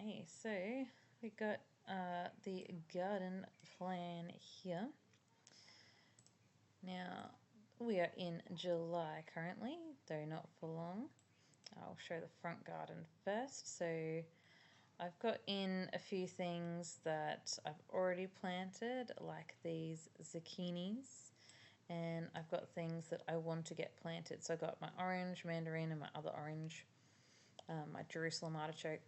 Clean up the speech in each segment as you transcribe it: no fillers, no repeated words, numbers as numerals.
Okay, so we got the garden plan here. Now we are in July currently, though not for long. I'll show the front garden first. So I've got in a few things that I've already planted, like these zucchinis, and I've got things that I want to get planted. So I've got my orange mandarin and my other orange, my Jerusalem artichoke.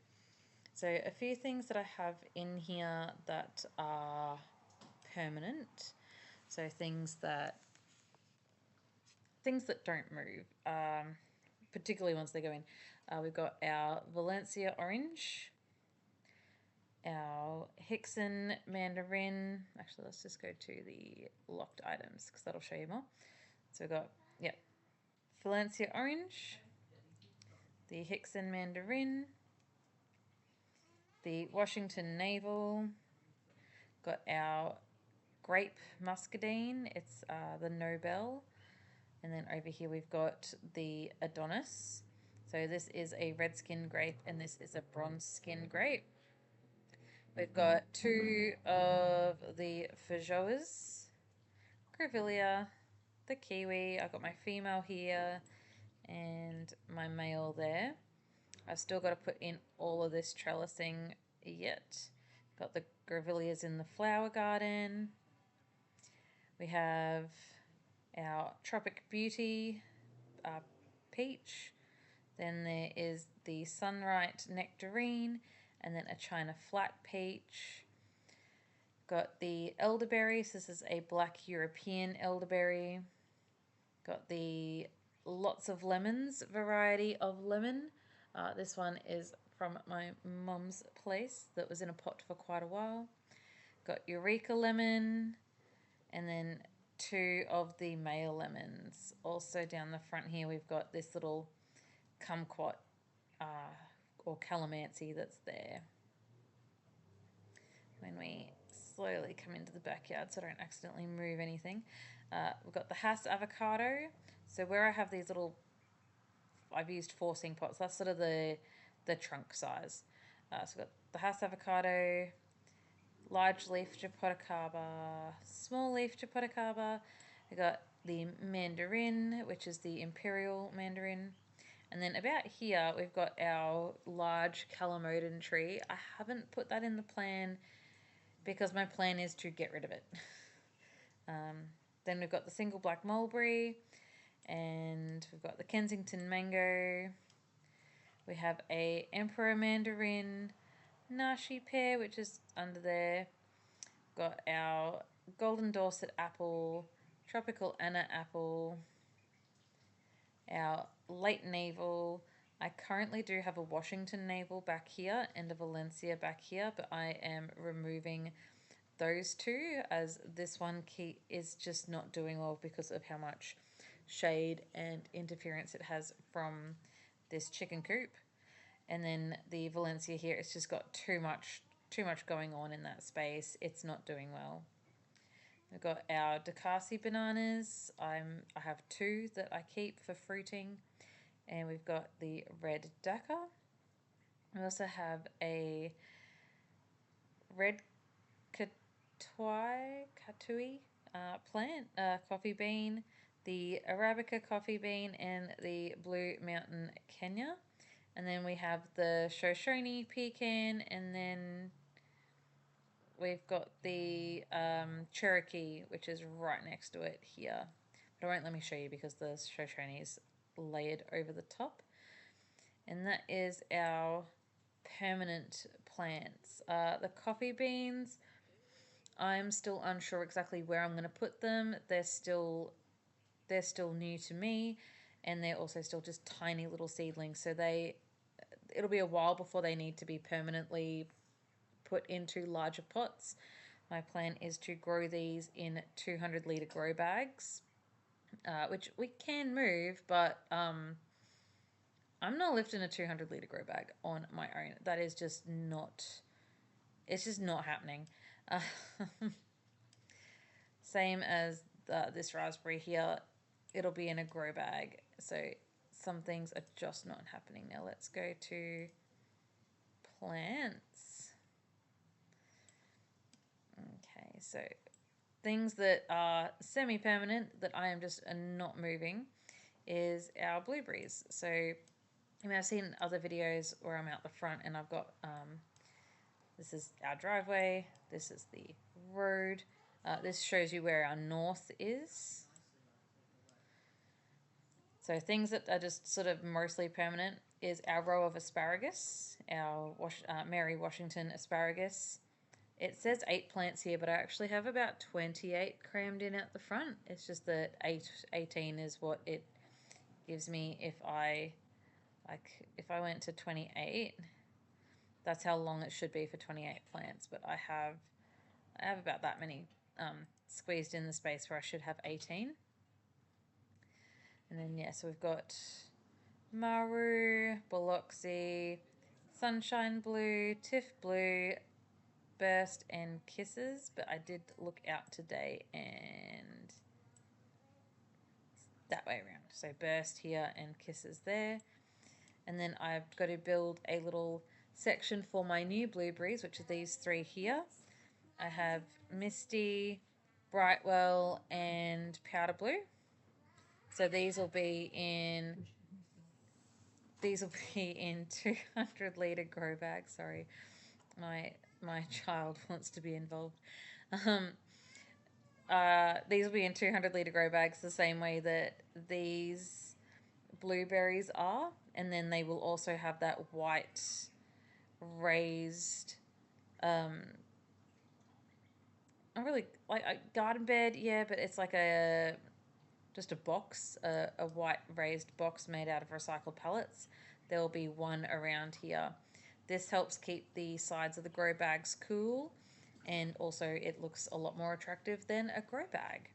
So a few things that I have in here that are permanent. So things that don't move, particularly once they go in. We've got our Valencia orange, our Hickson mandarin. Actually, let's just go to the locked items because that'll show you more. So we've got, yep, Valencia orange, the Hickson mandarin, the Washington navel, got our grape muscadine, it's the Nobel, and then over here we've got the Adonis. So this is a red skin grape and this is a bronze skin grape. We've got two of the Feijoas, Grevillea, the kiwi. I've got my female here and my male there. I've still got to put in all of this trellising yet. Got the Grevilleas in the flower garden. We have our Tropic Beauty peach. Then there is the Sunright Nectarine, and then a China Flat peach. Got the elderberry, so this is a black European elderberry. Got the Lots of Lemons variety of lemon. This one is from my mum's place that was in a pot for quite a while. Got Eureka lemon, and then two of the male lemons. Also down the front here we've got this little kumquat or calamansi that's there. When we slowly come into the backyard so I don't accidentally move anything, we've got the Hass avocado. So where I have these little, I've used forcing pots, that's sort of the trunk size. So we've got the Hass avocado, large leaf japoticaba, small leaf japoticaba. We've got the mandarin, which is the imperial mandarin. And then about here, we've got our large calamodin tree. I haven't put that in the plan because my plan is to get rid of it. Then we've got the single black mulberry, and we've got the Kensington mango. We have a emperor mandarin, nashi pear, which is under there. Got our golden Dorset apple, tropical Anna apple, our late navel. I currently do have a Washington navel back here and a Valencia back here, but I am removing those two as this one is just not doing well because of how much shade and interference it has from this chicken coop. And then the Valencia here, it's just got too much going on in that space. It's not doing well. We've got our Decasi bananas. I have two that I keep for fruiting. And we've got the red Dakar. We also have a red Katui plant, coffee bean, the Arabica coffee bean, and the Blue Mountain Kenya. And then we have the Shoshone pecan, and then we've got the Cherokee, which is right next to it here. But it won't let me show you because the Shoshone is layered over the top. And that is our permanent plants. The coffee beans, I'm still unsure exactly where I'm going to put them. They're still new to me, and they're also still just tiny little seedlings. So it'll be a while before they need to be permanently put into larger pots. My plan is to grow these in 200-litre grow bags, which we can move, but I'm not lifting a 200-litre grow bag on my own. That is just not, it's just not happening. Same as this raspberry here, it'll be in a grow bag. So some things are just not happening. Now let's go to plants. Okay, so things that are semi-permanent that I am just not moving is our blueberries. So you may have seen other videos where I'm out the front and I've got, this is our driveway, this is the road, this shows you where our north is. So things that are just sort of mostly permanent is our row of asparagus, our Mary Washington asparagus. It says 8 plants here, but I actually have about 28 crammed in at the front. It's just that 18 is what it gives me if I went to 28. That's how long it should be for 28 plants, but I have about that many squeezed in the space where I should have 18. And then, yeah, so we've got Maru, Biloxi, Sunshine Blue, Tiff Blue, Burst, and Kisses. But I did look out today and that way around. So Burst here and Kisses there. And then I've got to build a little section for my new blueberries, which are these 3 here. I have Misty, Brightwell, and Powder Blue. So these will be in 200 litre grow bags. Sorry, my child wants to be involved. These will be in 200 litre grow bags the same way that these blueberries are, and then they will also have that white raised not really like a garden bed, yeah, but it's like just a box, a white raised box made out of recycled pallets. There will be one around here. This helps keep the sides of the grow bags cool, and also it looks a lot more attractive than a grow bag.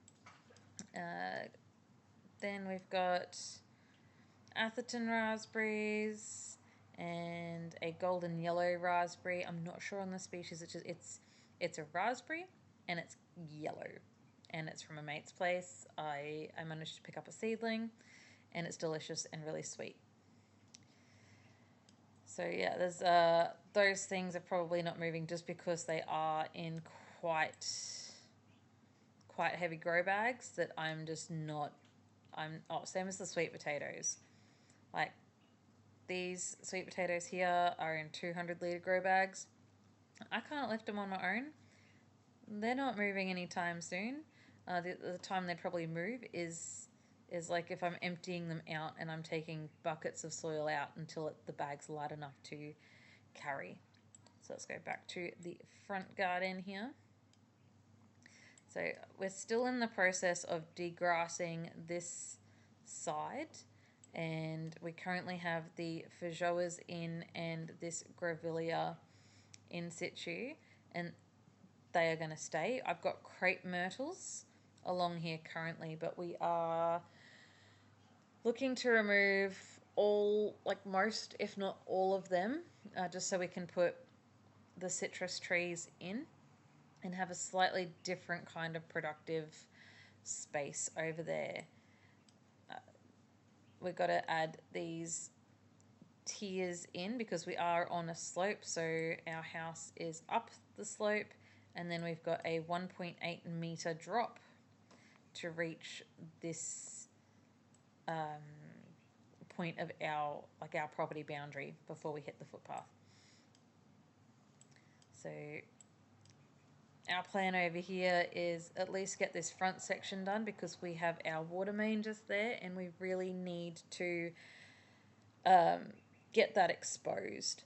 Then we've got Atherton raspberries and a golden yellow raspberry. I'm not sure on the species. It's a raspberry and it's yellow, and it's from a mate's place. I managed to pick up a seedling, and it's delicious and really sweet. So yeah, there's those things are probably not moving just because they are in quite heavy grow bags that I'm just not. Same as the sweet potatoes. Like these sweet potatoes here are in 200 litre grow bags. I can't lift them on my own. They're not moving anytime soon. The time they'd probably move is like if I'm emptying them out and I'm taking buckets of soil out until the bag's light enough to carry. So let's go back to the front garden here. So we're still in the process of degrassing this side, and we currently have the feijoas in and this grevillea in situ, and they are going to stay. I've got crepe myrtles along here currently, but we are looking to remove most, if not all of them, just so we can put the citrus trees in and have a slightly different kind of productive space over there. We've got to add these tiers in because we are on a slope, so our house is up the slope, and then we've got a 1.8 meter drop to reach this point of our property boundary before we hit the footpath. So our plan over here is at least get this front section done because we have our water main just there, and we really need to get that exposed.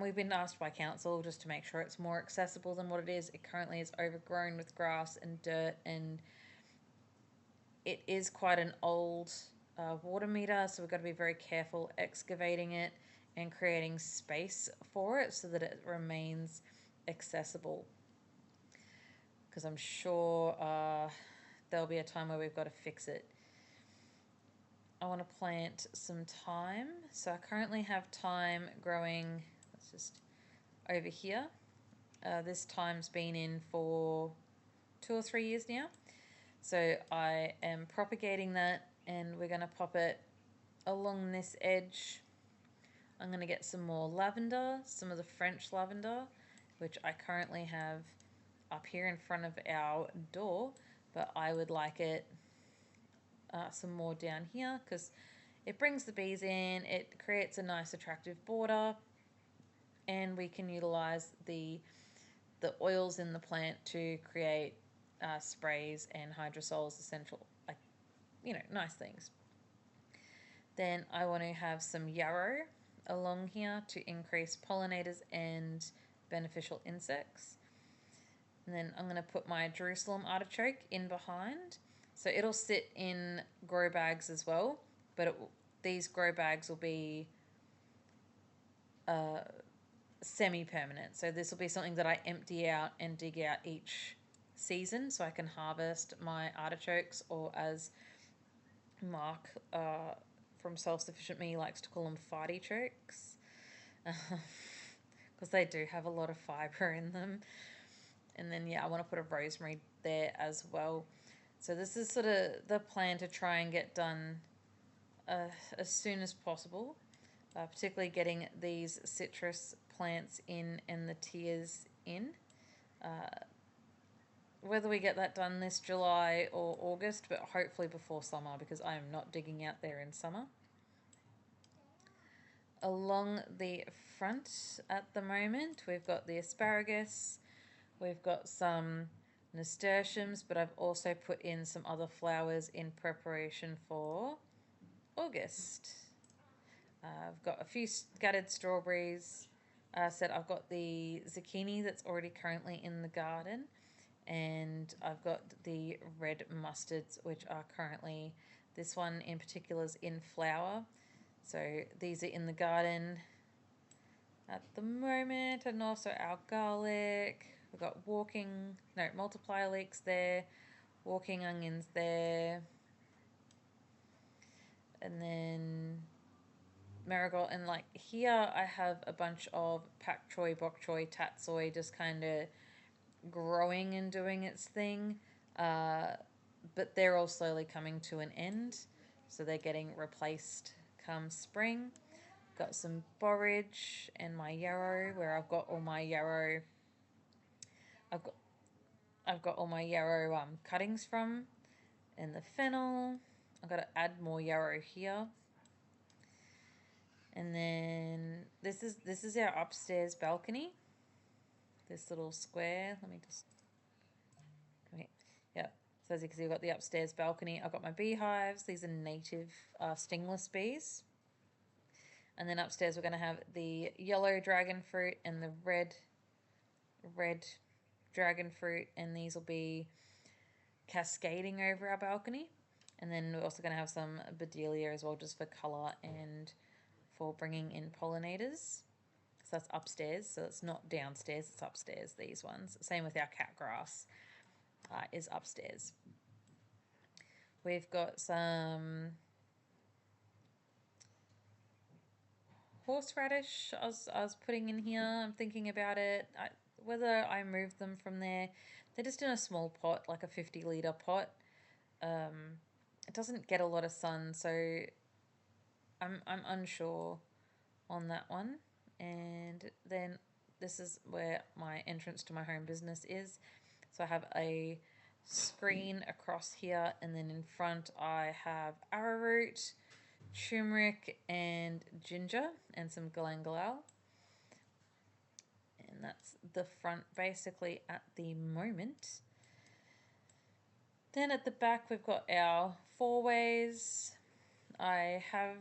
We've been asked by council just to make sure it's more accessible than what it is. It currently is overgrown with grass and dirt, and it is quite an old water meter, so we've got to be very careful excavating it and creating space for it so that it remains accessible. Because I'm sure there'll be a time where we've got to fix it. I want to plant some thyme. So I currently have thyme growing, let's just over here. This thyme's been in for 2 or 3 years now. So I am propagating that, and we're going to pop it along this edge, I'm going to get some more lavender, some of the French lavender, which I currently have up here in front of our door, but I would like it some more down here because it brings the bees in, it creates a nice attractive border, and we can utilize the oils in the plant to create sprays and hydrosols, essential, like, nice things. Then I want to have some yarrow along here to increase pollinators and beneficial insects. And then I'm going to put my Jerusalem artichoke in behind. So it'll sit in grow bags as well, but these grow bags will be semi-permanent. So this will be something that I empty out and dig out each season so I can harvest my artichokes, or as Mark from Self Sufficient Me likes to call them farty chokes, because they do have a lot of fibre in them. And then I want to put a rosemary there as well. So this is sort of the plan to try and get done as soon as possible, particularly getting these citrus plants in and the tiers in. Whether we get that done this July or August, but hopefully before summer, because I am not digging out there in summer. Along the front at the moment, we've got the asparagus, we've got some nasturtiums, but I've also put in some other flowers in preparation for August. I've got a few scattered strawberries. I've got the zucchini that's already currently in the garden, and I've got the red mustards, which are currently, this one in particular is in flower. So these are in the garden at the moment, and also our garlic. We've got multiplier leeks there, walking onions there, and then marigold. And like here I have a bunch of pak choi, bok choy, tatsoi just kind of growing and doing its thing, but they're all slowly coming to an end, so they're getting replaced come spring. Got some borage and my yarrow, where I've got all my yarrow cuttings from, and the fennel. I've got to add more yarrow here. And then this is our upstairs balcony, this little square. Let me just come here. Yeah, so as you can see, I've got the upstairs balcony. I've got my beehives. These are native stingless bees. And then upstairs we're going to have the yellow dragon fruit and the red dragon fruit, and these will be cascading over our balcony. And then we're also going to have some Buddleia as well, just for colour and for bringing in pollinators. So that's upstairs, so it's not downstairs, it's upstairs, these ones. Same with our cat grass, is upstairs. We've got some horseradish I was putting in here. I'm thinking about it, whether I move them from there. They're just in a small pot, like a 50-litre pot. It doesn't get a lot of sun, so I'm unsure on that one. And then this is where my entrance to my home business is. So I have a screen across here, and then in front I have arrowroot, turmeric and ginger, and some galangalal. And that's the front basically at the moment. Then at the back we've got our four-ways. I have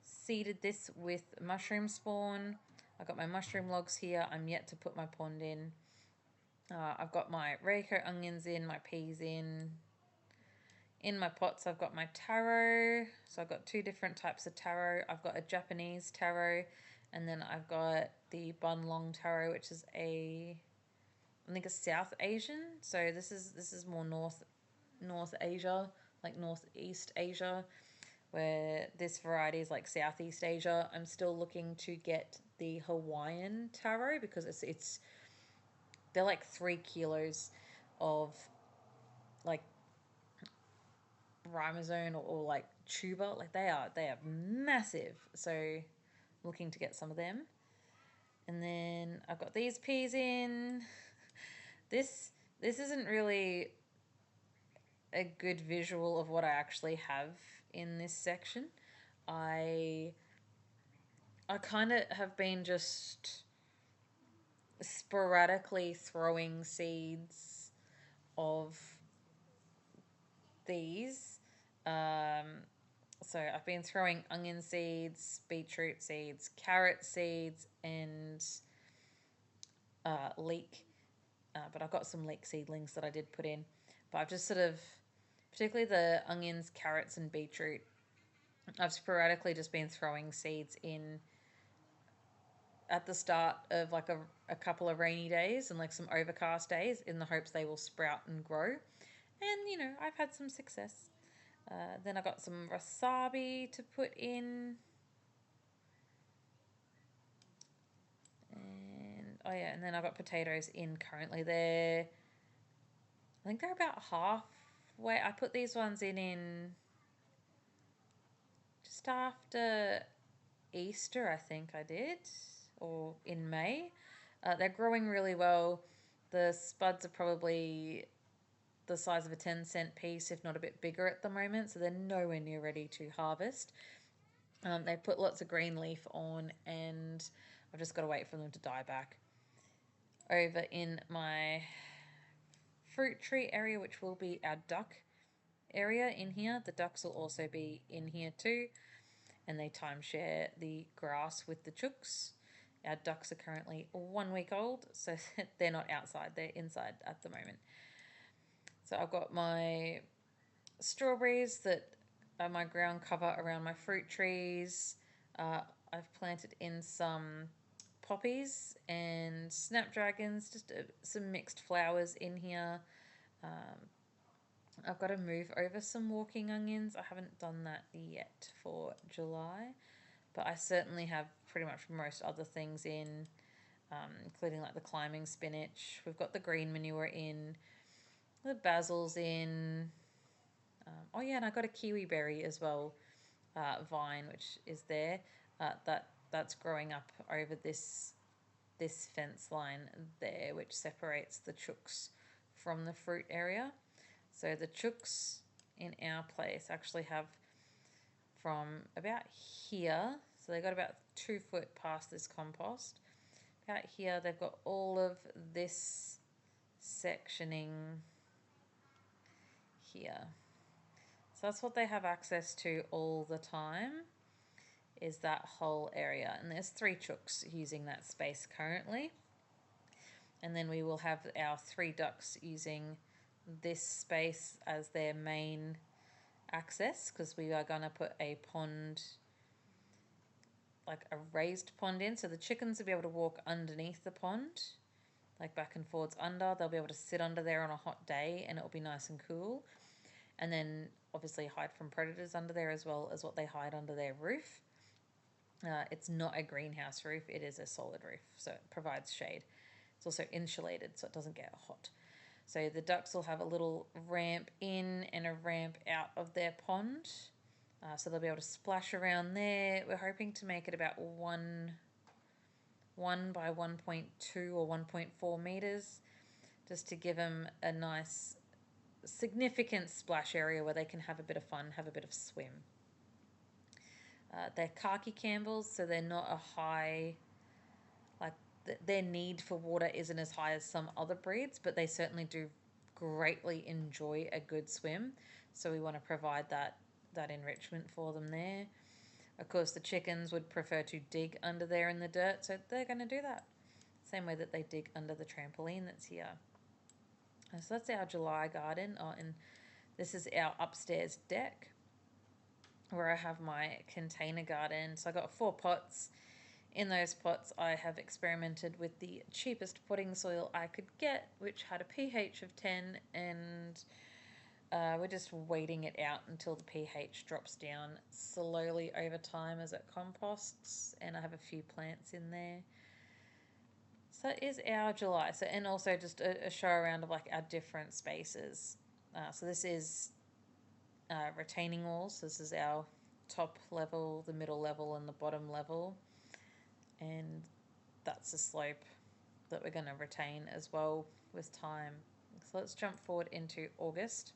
seeded this with mushroom spawn. I've got my mushroom logs here. I'm yet to put my pond in. I've got my Reiko onions in, my peas in. In my pots I've got my taro. So I've got two different types of taro. I've got a Japanese taro, and then I've got the Bunlong taro, which is I think a South Asian. So this is more North Asia, like Northeast Asia, where this variety is like Southeast Asia. I'm still looking to get the Hawaiian taro, because they're like 3 kilos of like Rhizome or like tuber. Like they are massive. So looking to get some of them. And then I've got these peas in. This isn't really a good visual of what I actually have in this section. I kind of have been just sporadically throwing seeds of these. So I've been throwing onion seeds, beetroot seeds, carrot seeds, and leek. But I've got some leek seedlings that I did put in. But I've just sort of, particularly the onions, carrots, and beetroot, I've sporadically just been throwing seeds in at the start of like a couple of rainy days and like some overcast days in the hopes they will sprout and grow. And, I've had some success. Then I got some wasabi to put in. And, oh yeah, and then I've got potatoes in currently. I think they're about halfway. I put these ones in just after Easter, I think I did, or in May. They're growing really well. The spuds are probably the size of a 10-cent piece, if not a bit bigger at the moment, so they're nowhere near ready to harvest. They put lots of green leaf on, and I've just got to wait for them to die back. Over in my fruit tree area, which will be our duck area in here, the ducks will also be in here too, and they timeshare the grass with the chooks. Our ducks are currently 1 week old, so they're not outside, they're inside at the moment. So I've got my strawberries that are my ground cover around my fruit trees. I've planted in some poppies and snapdragons, just some mixed flowers in here. I've got to move over some walking onions. I haven't done that yet for July, but I certainly have pretty much most other things in, including like the climbing spinach. We've got the green manure in, the basil's in. Oh yeah, and I got a kiwi berry as well, vine, which is there. That's growing up over this fence line there, which separates the chooks from the fruit area. So the chooks in our place actually have from about here, so they got about 2 foot past this compost. About here, they've got all of this sectioning here. So that's what they have access to all the time, is that whole area. And there's 3 chooks using that space currently. And then we will have our 3 ducks using this space as their main access, because we are going to put a pond, like a raised pond in, so the chickens will be able to walk underneath the pond, like back and forwards under. They'll be able to sit under there on a hot day and it'll be nice and cool. And then obviously hide from predators under there, as well as what they hide under their roof. It's not a greenhouse roof, it is a solid roof, so it provides shade. It's also insulated so it doesn't get hot. So the ducks will have a little ramp in and a ramp out of their pond. So they'll be able to splash around there. We're hoping to make it about 1 by 1.2 or 1.4 meters, just to give them a nice significant splash area where they can have a bit of fun, have a bit of swim. They're khaki Campbells, so they're not a high, like their need for water isn't as high as some other breeds, but they certainly do greatly enjoy a good swim. So we want to provide that enrichment for them there. Of course, the chickens would prefer to dig under there in the dirt, so they're going to do that. Same way that they dig under the trampoline that's here. So that's our July garden. Oh, and this is our upstairs deck where I have my container garden. So I got 4 pots. In those pots, I have experimented with the cheapest potting soil I could get, which had a pH of 10, and we're just waiting it out until the pH drops down slowly over time as it composts, and I have a few plants in there. So that is our July. So, and also just a show around of like our different spaces. So this is retaining walls. This is our top level, the middle level, and the bottom level. And that's the slope that we're going to retain as well with time. So let's jump forward into August.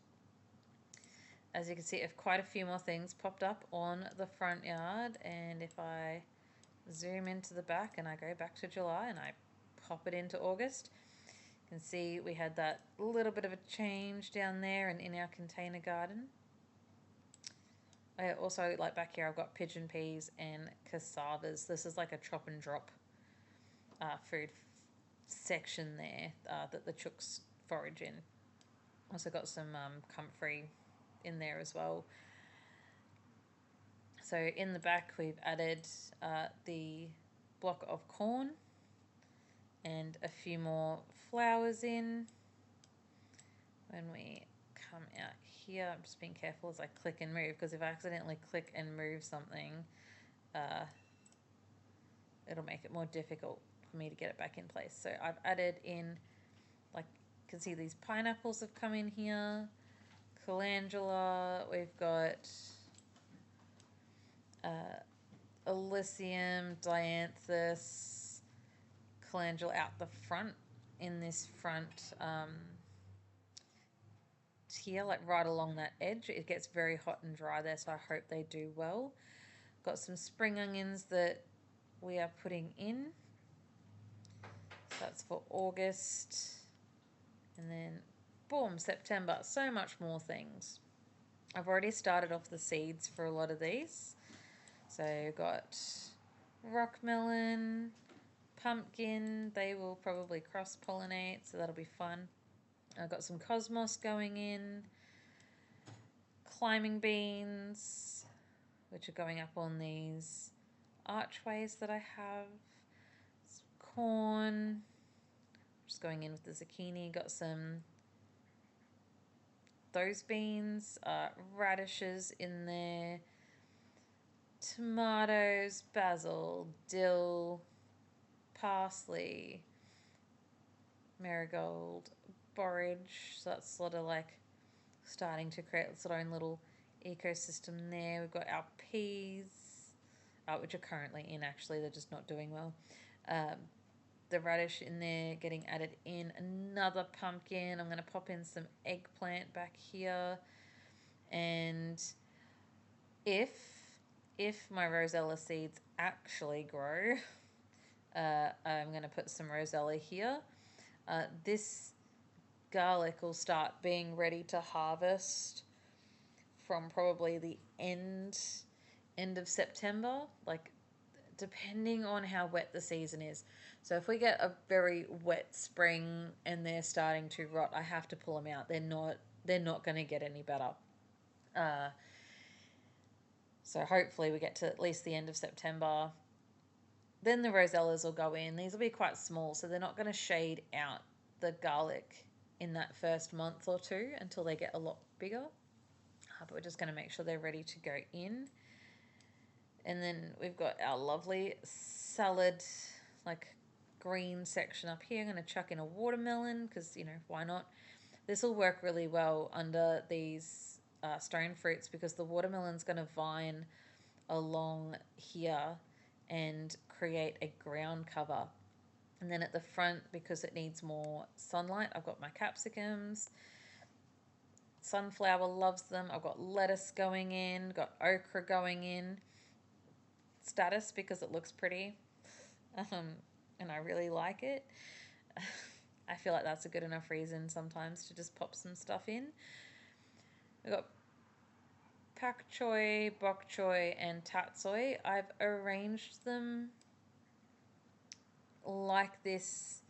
As you can see, if quite a few more things popped up on the front yard, and if I zoom into the back and I go back to July and I pop it into August, you can see we had that little bit of a change down there and in our container garden. I also, like back here, I've got pigeon peas and cassavas. This is like a chop and drop food section there that the chooks forage in. Also got some comfrey in there as well. So in the back we've added the block of corn and a few more flowers in. When we come out here, I'm just being careful as I click and move, because if I accidentally click and move something, it'll make it more difficult for me to get it back in place. So I've added in, like, you can see these pineapples have come in here, calendula, we've got Alyssum, dianthus, calendula out the front in this front here, like right along that edge. It gets very hot and dry there, so I hope they do well. Got some spring onions that we are putting in. So that's for August. And then boom, September. So much more things. I've already started off the seeds for a lot of these. So got rock melon, pumpkin. They will probably cross-pollinate, so that'll be fun. I've got some cosmos going in, climbing beans, which are going up on these archways that I have, some corn, just going in with the zucchini, got some those beans, radishes in there, tomatoes, basil, dill, parsley, marigold, borage. So that's sort of like starting to create its own little ecosystem there. We've got our peas, which are currently in, actually, they're just not doing well. The radish in there getting added in, another pumpkin. I'm going to pop in some eggplant back here. And if my rosella seeds actually grow, I'm going to put some rosella here. This garlic will start being ready to harvest from probably the end of September, like depending on how wet the season is. So if we get a very wet spring and they're starting to rot, I have to pull them out. They're not going to get any better. So hopefully we get to at least the end of September. Then the rosellas will go in. These will be quite small, so they're not going to shade out the garlic in that first month or two until they get a lot bigger. But we're just going to make sure they're ready to go in. And then we've got our lovely salad, like green section up here. I'm going to chuck in a watermelon because, you know, why not? This will work really well under these stone fruits because the watermelon's going to vine along here and create a ground cover. And then at the front, because it needs more sunlight, I've got my capsicums. Sunflower loves them. I've got lettuce going in, got okra going in. Status because it looks pretty, and I really like it. I feel like that's a good enough reason sometimes to just pop some stuff in. We've got pak choi, bok choy, and tatsoi. I've arranged them like this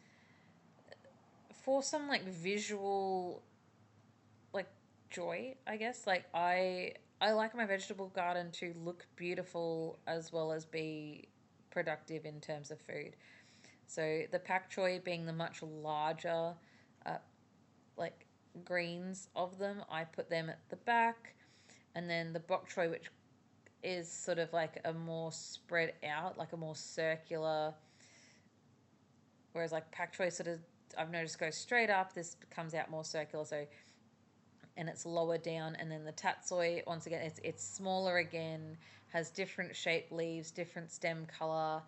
for some like visual like joy, I guess. Like I like my vegetable garden to look beautiful as well as be productive in terms of food. So the pak choi being the much larger like greens of them, I put them at the back. And then the bok choy, which is sort of like a more spread out, like a more circular, whereas like pak choi sort of, I've noticed, goes straight up. This comes out more circular. So and it's lower down. And then the tatsoi, once again, it's smaller again, has different shaped leaves, different stem color,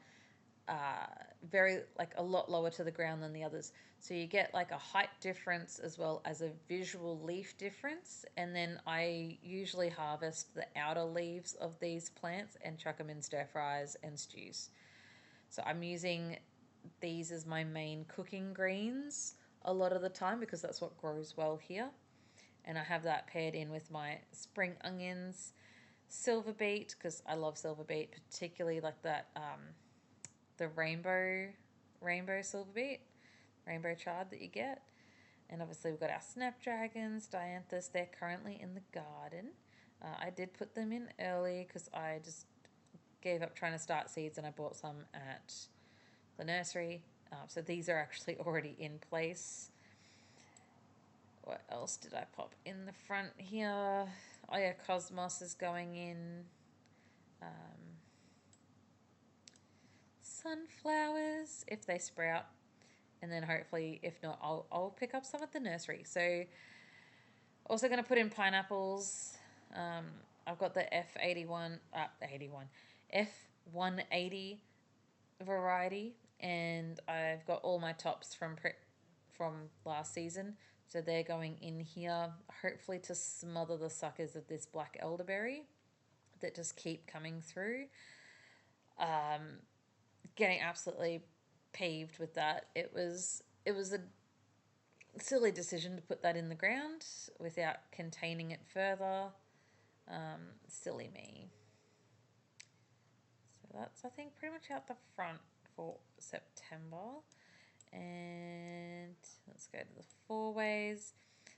uh, very like a lot lower to the ground than the others. So you get like a height difference as well as a visual leaf difference. And then I usually harvest the outer leaves of these plants and chuck them in stir fries and stews. So I'm using these as my main cooking greens a lot of the time because that's what grows well here. And I have that paired in with my spring onions, silver beet, because I love silver beet, particularly like that the rainbow silver beet, rainbow chard that you get. And obviously we've got our snapdragons, dianthus. They're currently in the garden. I did put them in early because I just gave up trying to start seeds, and I bought some at the nursery. So these are actually already in place. What else did I pop in the front here? Oh yeah, Cosmos is going in. Sunflowers, if they sprout. And then hopefully, if not, I'll pick up some at the nursery. So also going to put in pineapples. I've got the F180 variety, and I've got all my tops from last season. So they're going in here, hopefully to smother the suckers of this black elderberry that just keep coming through. Getting absolutely peeved with that. It was a silly decision to put that in the ground without containing it further. Silly me. So that's, I think, pretty much out the front for September. And let's go to the four ways.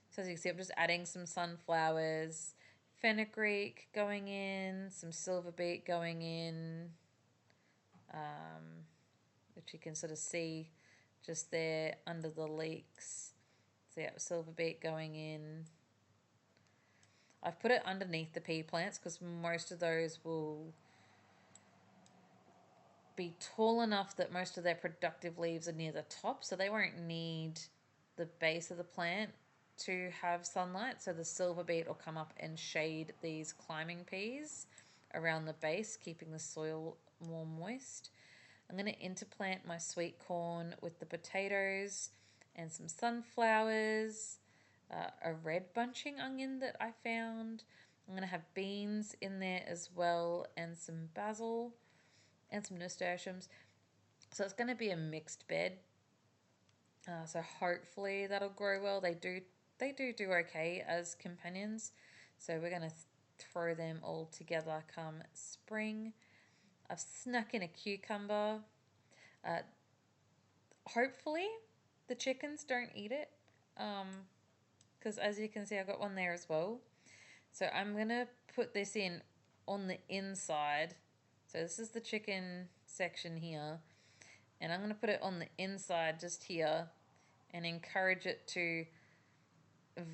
So as you can see, I'm just adding some sunflowers, fenugreek going in, some silver beet going in, which you can sort of see just there under the leeks. So yeah, silver beet going in. I've put it underneath the pea plants because most of those will be tall enough that most of their productive leaves are near the top, so they won't need the base of the plant to have sunlight. So the silver beet will come up and shade these climbing peas around the base, keeping the soil more moist. I'm going to interplant my sweet corn with the potatoes and some sunflowers, a red bunching onion that I found. I'm going to have beans in there as well, and some basil and some nasturtiums. So it's going to be a mixed bed. So hopefully that'll grow well. They do okay as companions. So we're going to throw them all together come spring. I've snuck in a cucumber. Hopefully the chickens don't eat it, because as you can see, I've got one there as well. So I'm going to put this in on the inside. So this is the chicken section here. And I'm going to put it on the inside just here and encourage it to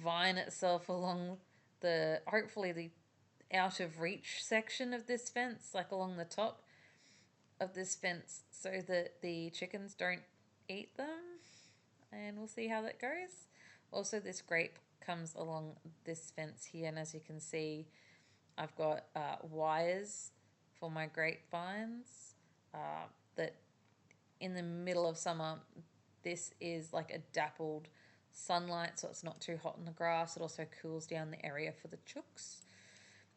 vine itself along the, hopefully the out of reach section of this fence, like along the top of this fence, so that the chickens don't eat them. And we'll see how that goes. Also, this grape comes along this fence here, and as you can see, I've got wires for my grapevines that in the middle of summer, this is like a dappled sunlight, so it's not too hot in the grass. It also cools down the area for the chooks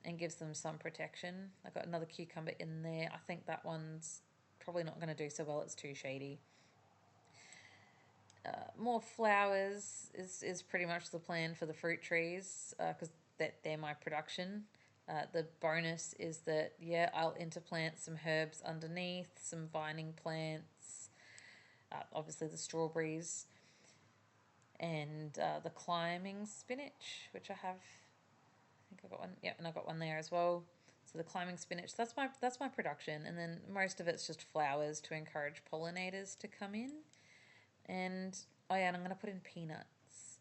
and gives them some protection. I've got another cucumber in there. I think that one's probably not going to do so well. It's too shady. More flowers is pretty much the plan for the fruit trees, because they're my production. The bonus is that, yeah, I'll interplant some herbs underneath, some vining plants, obviously the strawberries, and the climbing spinach, which I have. I think I got one. Yeah, and I got one there as well. So the climbing spinach, that's my production, and then most of it's just flowers to encourage pollinators to come in. And oh yeah, and I'm going to put in peanuts.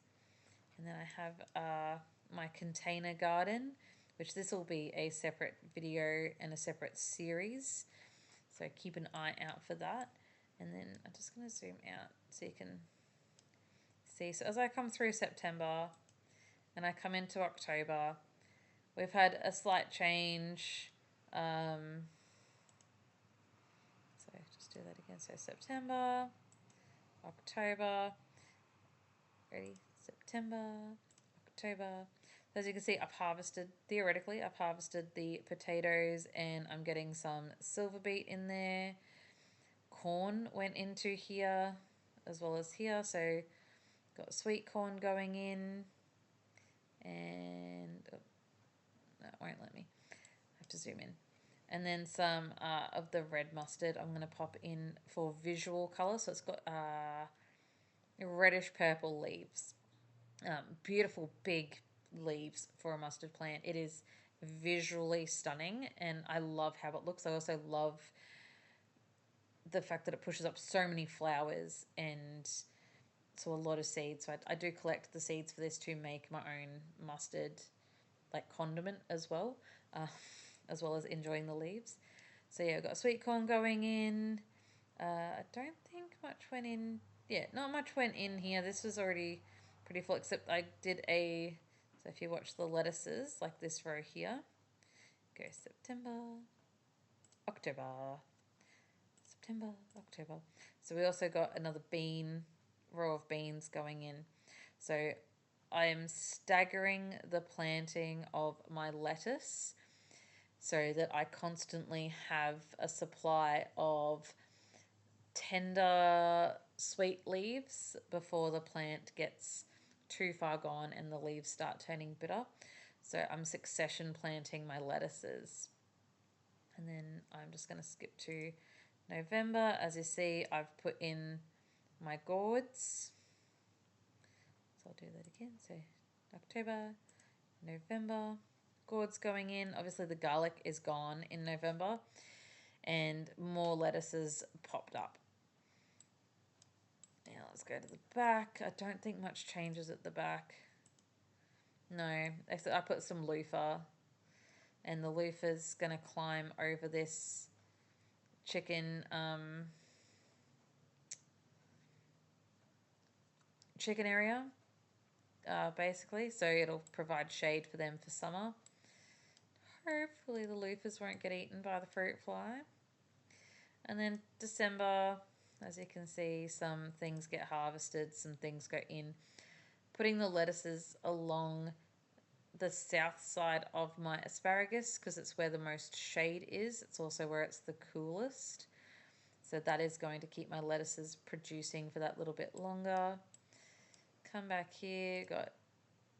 And then I have my container garden, which this will be a separate video and a separate series. So keep an eye out for that. And then I'm just going to zoom out so you can see. So as I come through September, and I come into October. We've had a slight change. So just do that again. So September, October, ready? September, October. So as you can see, theoretically, I've harvested the potatoes and I'm getting some silver beet in there. Corn went into here as well as here. So got sweet corn going in, and oh, that won't let me. I have to zoom in. And then some of the red mustard I'm going to pop in for visual colour. So it's got reddish purple leaves. Beautiful big leaves for a mustard plant. It is visually stunning and I love how it looks. I also love the fact that it pushes up so many flowers and so a lot of seeds. So I do collect the seeds for this to make my own mustard like condiment as well as enjoying the leaves. So yeah, I've got sweet corn going in. I don't think much went in. Yeah, not much went in here. This was already pretty full, except I did so if you watch the lettuces, like this row here, go September, October, September, October. So we also got another row of beans going in. So I am staggering the planting of my lettuce so that I constantly have a supply of tender sweet leaves before the plant gets too far gone and the leaves start turning bitter. So I'm succession planting my lettuces. And then I'm just going to skip to November. As you see, I've put in my gourds. So I'll do that again. So October, November, gourds going in. Obviously the garlic is gone in November and more lettuces popped up. Now let's go to the back. I don't think much changes at the back. No, I put some loofah and the loofah's going to climb over this chicken area basically, so it'll provide shade for them for summer. Hopefully the loofahs won't get eaten by the fruit fly. And then December, as you can see, some things get harvested, some things go in. Putting the lettuces along the south side of my asparagus because it's where the most shade is. It's also where it's the coolest. So that is going to keep my lettuces producing for that little bit longer. Come back here, got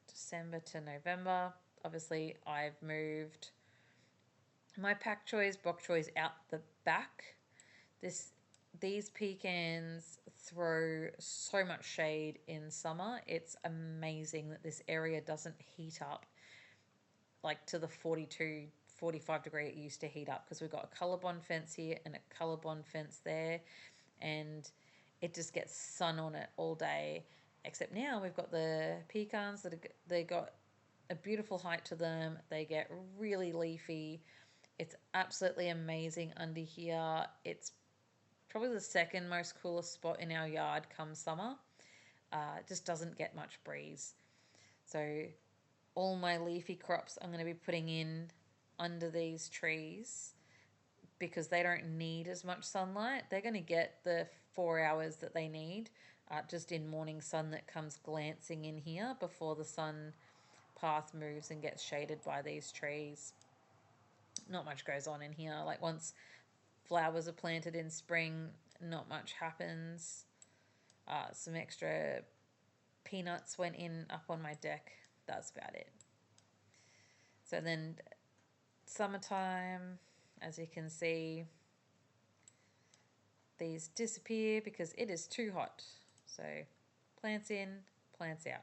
December to November. Obviously, I've moved my pak choys, bok choys out the back. These pecans throw so much shade in summer. It's amazing that this area doesn't heat up like to the 42, 45 degree it used to heat up because we've got a ColourBond fence here and a ColourBond fence there, and it just gets sun on it all day. Except now we've got the pecans they got a beautiful height to them. They get really leafy. It's absolutely amazing under here. It's probably the second most coolest spot in our yard come summer. It just doesn't get much breeze. So all my leafy crops I'm going to be putting in under these trees because they don't need as much sunlight. They're going to get the 4 hours that they need just in morning sun that comes glancing in here before the sun path moves and gets shaded by these trees. Not much goes on in here. Like once flowers are planted in spring, not much happens. Some extra peanuts went in up on my deck. That's about it. So then summertime, as you can see, these disappear because it is too hot. So plants in, plants out.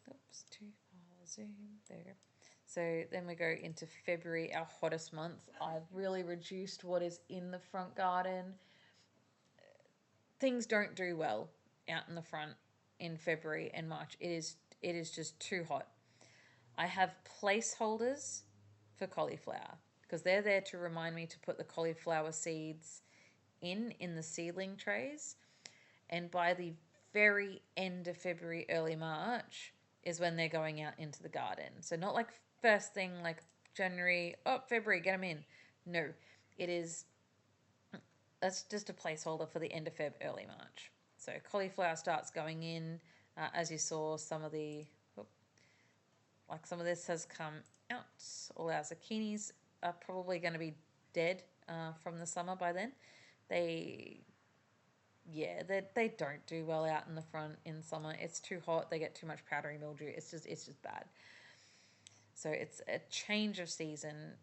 Oops, too far zoom, there. So then we go into February, our hottest month. I've really reduced what is in the front garden. Things don't do well out in the front in February and March. It is just too hot. I have placeholders for cauliflower because they're there to remind me to put the cauliflower seeds in the seedling trays. And by the very end of February, early March is when they're going out into the garden. So not like first thing like January, oh, February, get them in. No, it is, that's just a placeholder for the end of Feb, early March. So cauliflower starts going in. As you saw, some of the, like some of this has come out. All our zucchinis are probably going to be dead from the summer by then. They don't do well out in the front in summer. It's too hot. They get too much powdery mildew. It's just bad. So it's a change of season.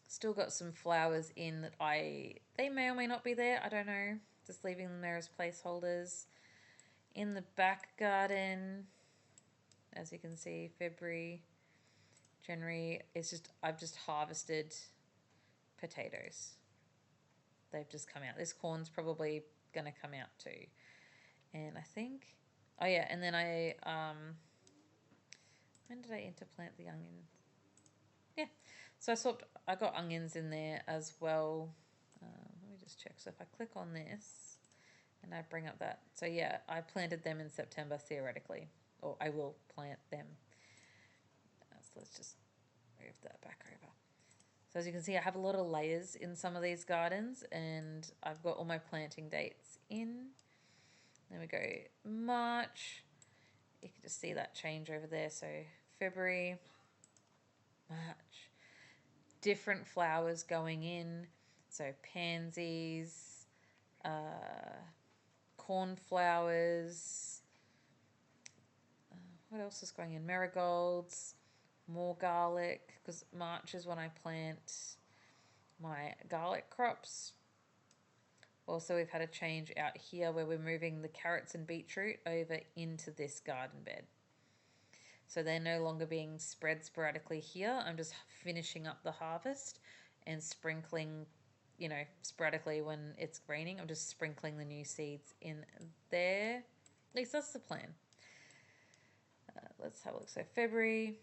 Still got some flowers in that they may or may not be there. I don't know. Just leaving them there as placeholders. In the back garden, as you can see, February, January, I've just harvested potatoes. They've just come out. This corn's probably going to come out too. And I think, oh yeah, and then when did I interplant the onion? Yeah, so I got onions in there as well. Let me just check. So if I click on this and I bring up that, so yeah, I planted them in September theoretically, or I will plant them. So let's just move that back over. So as you can see, I have a lot of layers in some of these gardens, and I've got all my planting dates in. Then we go March. You can just see that change over there. So February, March, different flowers going in. So pansies, cornflowers. What else is going in? Marigolds, more garlic, because March is when I plant my garlic crops. Also, we've had a change out here where we're moving the carrots and beetroot over into this garden bed. So they're no longer being spread sporadically here. I'm just finishing up the harvest and sprinkling, sporadically when it's raining. I'm just sprinkling the new seeds in there. At least that's the plan. Let's have a look. So February,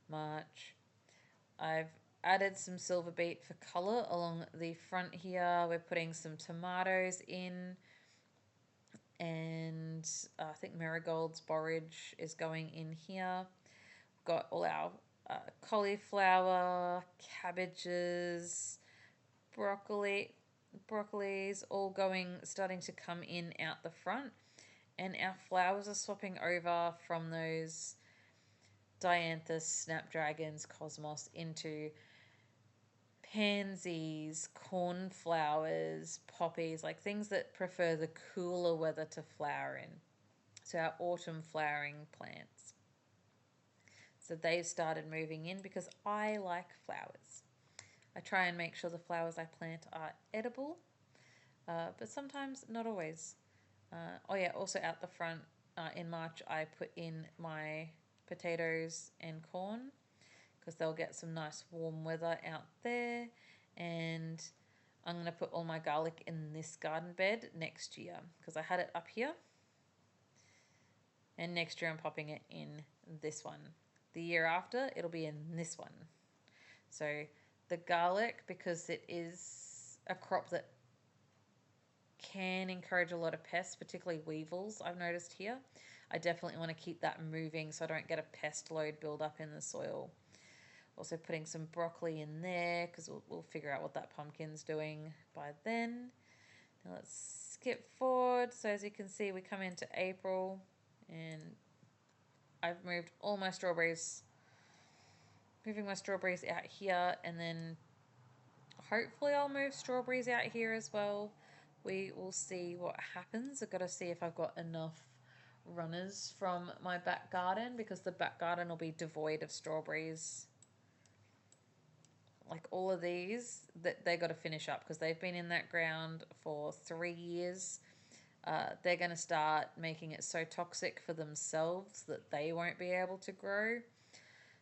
March. I've added some silver beet for colour along the front here. We're putting some tomatoes in, and I think Marigold's borage is going in here. We've got all our cauliflower, cabbages, broccolis all starting to come in out the front, and our flowers are swapping over from those dianthus, snapdragons, cosmos into pansies, cornflowers, poppies, like things that prefer the cooler weather to flower in. So our autumn flowering plants. So they've started moving in because I like flowers. I try and make sure the flowers I plant are edible, but sometimes not always. Also out the front in March I put in my potatoes and corn because they'll get some nice warm weather out there, and I'm going to put all my garlic in this garden bed next year because I had it up here, and next year I'm popping it in this one. The year after it'll be in this one. So the garlic, because it is a crop that can encourage a lot of pests, particularly weevils, I've noticed here. I definitely want to keep that moving so I don't get a pest load build up in the soil. Also putting some broccoli in there because we'll figure out what that pumpkin's doing by then. Now let's skip forward. So as you can see, we come into April and I've moved all my strawberries, moving my strawberries out here, and then hopefully I'll move strawberries out here as well. We will see what happens. I've got to see if I've got enough runners from my back garden because the back garden will be devoid of strawberries. Like all of these, that they got to finish up because they've been in that ground for 3 years. They're going to start making it so toxic for themselves that they won't be able to grow.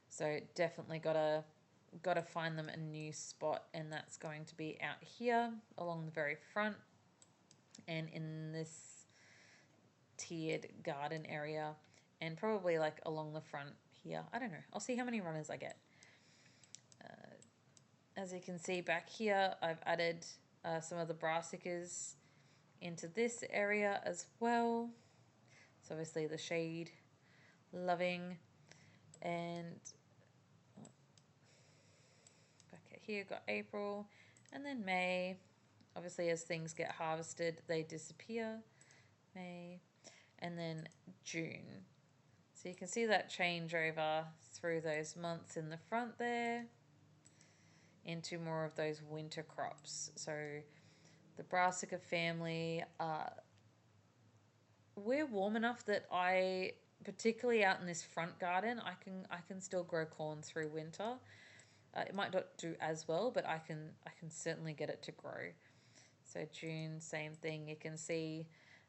So definitely got to find them a new spot, and that's going to be out here along the very front and in this tiered garden area, and probably like along the front here. I don't know. I'll see how many runners I get. As you can see back here, I've added some of the brassicas into this area as well. So obviously the shade loving, and back here got April, and then May. Obviously as things get harvested they disappear. May, and then June. So you can see that changeover through those months in the front there into more of those winter crops. So the brassica family, we're warm enough that I, particularly out in this front garden, I can still grow corn through winter. It might not do as well, but I can certainly get it to grow. So June, same thing. You can see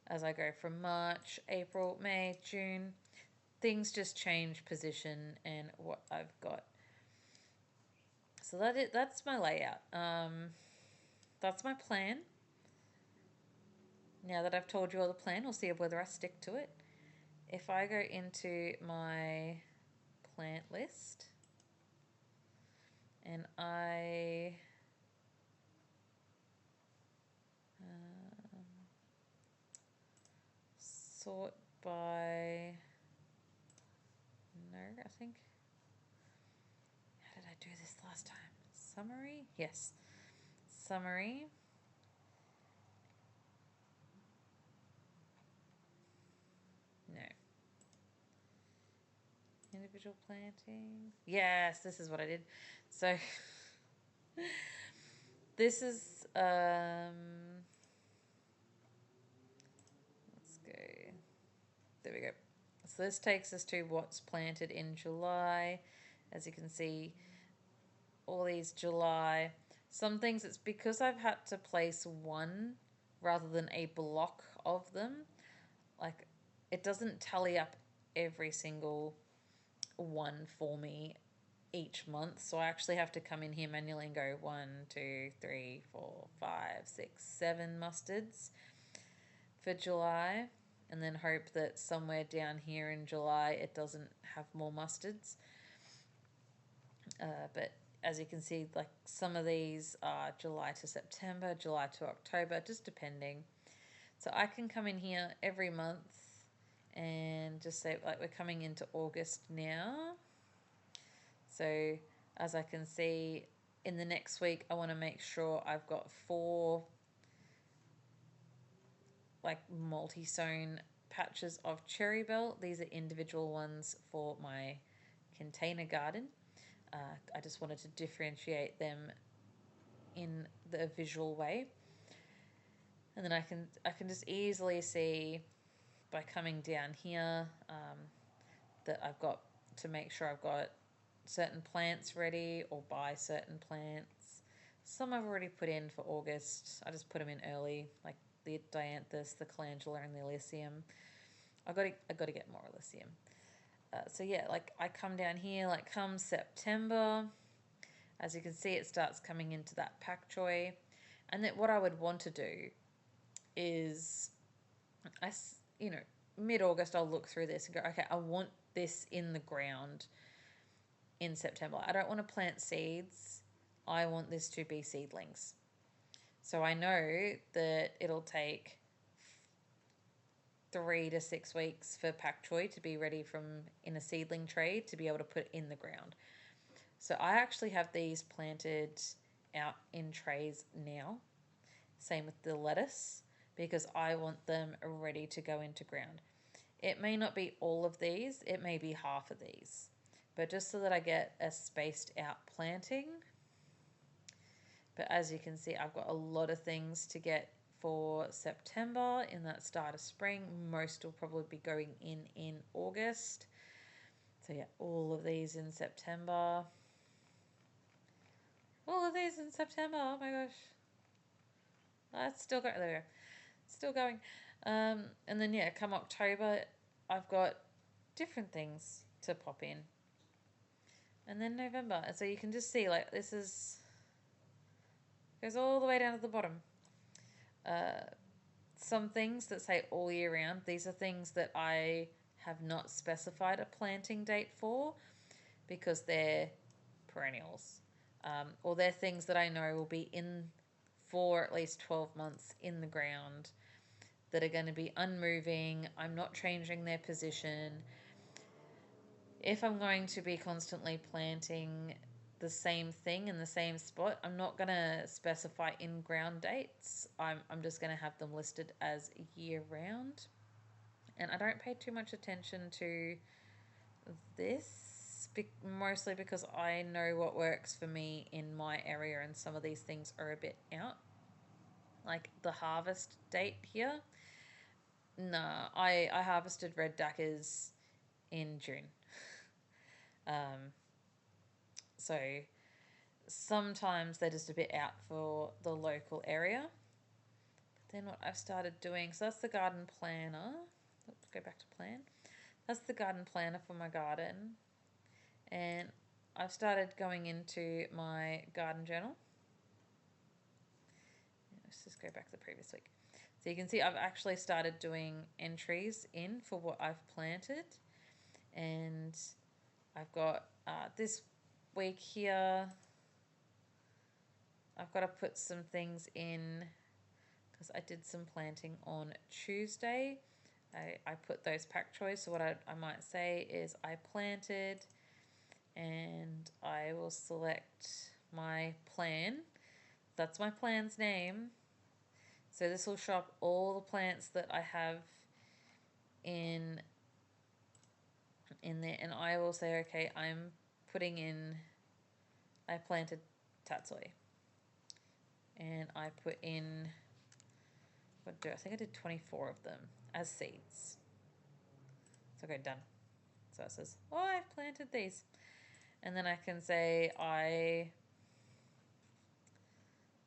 as I go from March, April, May, June, things just change position and what I've got. So that's my layout. That's my plan. Now that I've told you all the plan, we'll see whether I stick to it. If I go into my plant list and I sort by, no, I think, how did I do this last time? Summary? Yes. Summary. No. Individual planting. Yes, this is what I did. So this is let's go. There we go. So this takes us to what's planted in July. As you can see, all these July. Some things it's because I've had to place one rather than a block of them. Like it doesn't tally up every single one for me each month. So I actually have to come in here manually and go 1, 2, 3, 4, 5, 6, 7 mustards for July, and then hope that somewhere down here in July it doesn't have more mustards. But as you can see, like some of these are July to September, July to October, just depending. So I can come in here every month and just say, like, we're coming into August now. So as I can see, in the next week, I want to make sure I've got 4 like multi-sown patches of cherry bell. These are individual ones for my container garden. I just wanted to differentiate them in the visual way. And then I can just easily see by coming down here that I've got to make sure I've got certain plants ready or buy certain plants. Some I've already put in for August. I just put them in early, like the dianthus, the calendula, and the Illicium. I got to get more Illicium. So yeah, like I come down here, like come September, as you can see, it starts coming into that pak choi, and then what I would want to do is, mid-August I'll look through this and go, okay, I want this in the ground in September. I don't want to plant seeds. I want this to be seedlings. So I know that it'll take 3 to 6 weeks for pak choi to be ready from in a seedling tray to be able to put in the ground. So I actually have these planted out in trays now. Same with the lettuce, because I want them ready to go into ground. It may not be all of these, it may be half of these, but just so that I get a spaced out planting. But as you can see, I've got a lot of things to get for September in that start of spring. Most will probably be going in August. So yeah, all of these in September. All of these in September, oh my gosh. That's still going, there we go. Still going. And then yeah, come October, I've got different things to pop in. And then November. And so you can just see, like, this goes all the way down to the bottom. Some things that say all year round, these are things that I have not specified a planting date for because they're perennials. Or they're things that I know will be in for at least 12 months in the ground. that are going to be unmoving. I'm not changing their position. If I'm going to be constantly planting the same thing in the same spot, I'm not going to specify in-ground dates. I'm just going to have them listed as year-round. And I don't pay too much attention to this, mostly because I know what works for me in my area, and some of these things are a bit out. Like the harvest date here. Nah, I harvested red duckers in June. So sometimes they're just a bit out for the local area. But then what I've started doing, so that's the garden planner. Let's go back to plan. That's the garden planner for my garden. And I've started going into my garden journal. Let's just go back to the previous week. So you can see I've actually started doing entries in for what I've planted. And I've got this week here, I've got to put some things in because I did some planting on Tuesday. I put those pak choy. So what I might say is I planted, and I will select my plan. That's my plan's name. So this will show up all the plants that I have in there, and I will say, okay, I'm putting in, I planted tatsoi, and I put in, I think I did 24 of them as seeds. So okay, done. So it says, oh, I've planted these. And then I can say